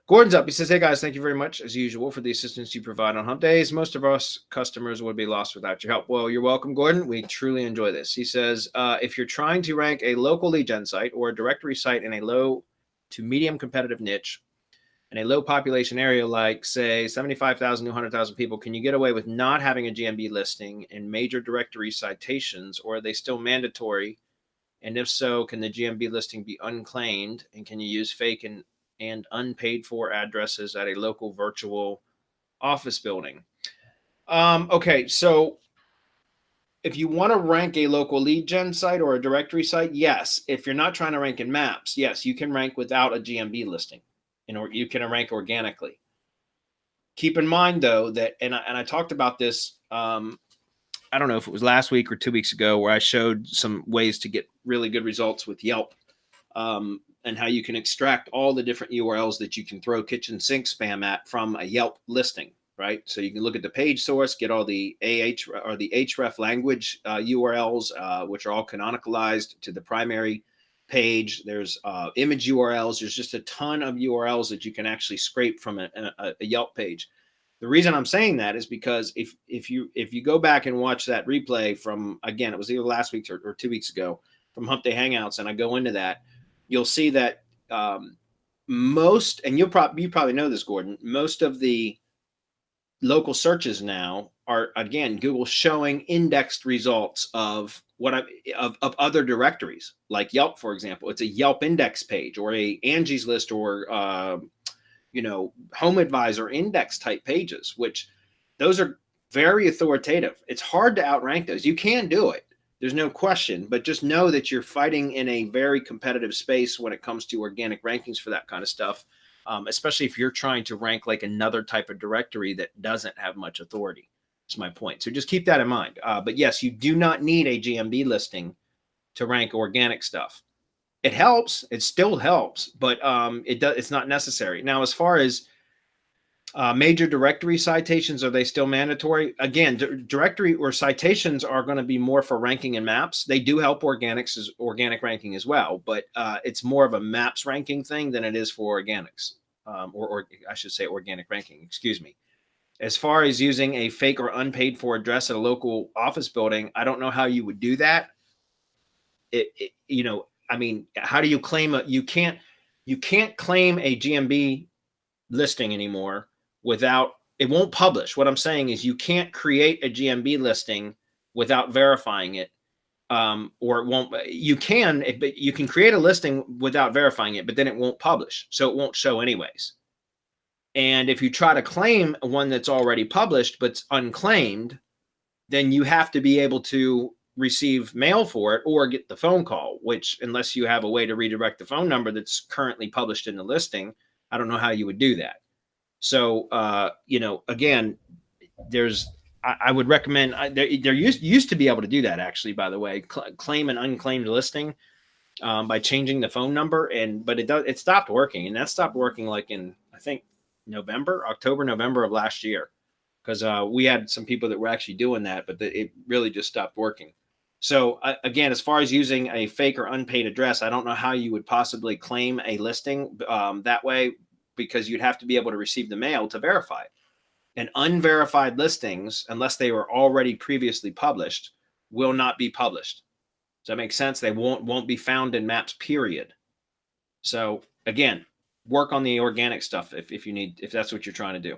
Gordon's up. He says, "Hey guys, thank you very much as usual for the assistance you provide on Hump Days. Most of us customers would be lost without your help." Well, you're welcome, Gordon. We truly enjoy this. He says, "If you're trying to rank a local lead gen site or a directory site in a low to medium competitive niche in a low population area, like say 75,000 to 100,000 people, can you get away with not having a GMB listing in major directory citations, or are they still mandatory? And if so, can the GMB listing be unclaimed? And can you use fake and unpaid for addresses at a local virtual office building?" Okay, so if you want to rank a local lead gen site or a directory site, yes. If you're not trying to rank in maps, yes, you can rank without a GMB listing, or you can rank organically. Keep in mind though that, and I talked about this. I don't know if it was last week or 2 weeks ago, where I showed some ways to get really good results with Yelp, and how you can extract all the different URLs that you can throw kitchen sink spam at from a Yelp listing, right? So you can look at the page source, get all the or the href language URLs, which are all canonicalized to the primary page. There's image URLs. There's just a ton of URLs that you can actually scrape from a Yelp page. The reason I'm saying that is because if you go back and watch that replay from, again, it was either last week or 2 weeks ago from Hump Day Hangouts, and I go into that, you'll see that most, and you probably know this, Gordon, most of the local searches now are, again, Google showing indexed results of of other directories, like Yelp, for example. It's a Yelp index page or a Angie's List or Home Advisor index type pages, which those are very authoritative. It's hard to outrank those. You can do it. There's no question, but just know that you're fighting in a very competitive space when it comes to organic rankings for that kind of stuff, especially if you're trying to rank like another type of directory that doesn't have much authority. That's my point. So just keep that in mind. But yes, you do not need a GMB listing to rank organic stuff. It helps. It still helps, but it's not necessary. Now, as far as major directory citations, are they still mandatory? Again, directory or citations are going to be more for ranking in maps. They do help organic ranking as well, but it's more of a maps ranking thing than it is for organics, or I should say organic ranking, excuse me. As far as using a fake or unpaid for address at a local office building, I don't know how you would do that. I mean, how do you claim you can't claim a GMB listing anymore without, it won't publish. What I'm saying is you can't create a GMB listing without verifying it. Or it won't, but you can create a listing without verifying it, but then it won't publish. So it won't show anyways. And if you try to claim one that's already published, but it's unclaimed, then you have to be able to receive mail for it or get the phone call, which, unless you have a way to redirect the phone number that's currently published in the listing, I don't know how you would do that. So, again, I would recommend, there used to be able to do that, actually, by the way, claim an unclaimed listing by changing the phone number, but it stopped working, and that stopped working like in, I think, October, November of last year, because we had some people that were actually doing that, but it really just stopped working. So again, as far as using a fake or unpaid address, I don't know how you would possibly claim a listing that way, because you'd have to be able to receive the mail to verify it. And unverified listings, unless they were already previously published, will not be published. Does that make sense? They won't be found in maps, period. So again, work on the organic stuff if that's what you're trying to do.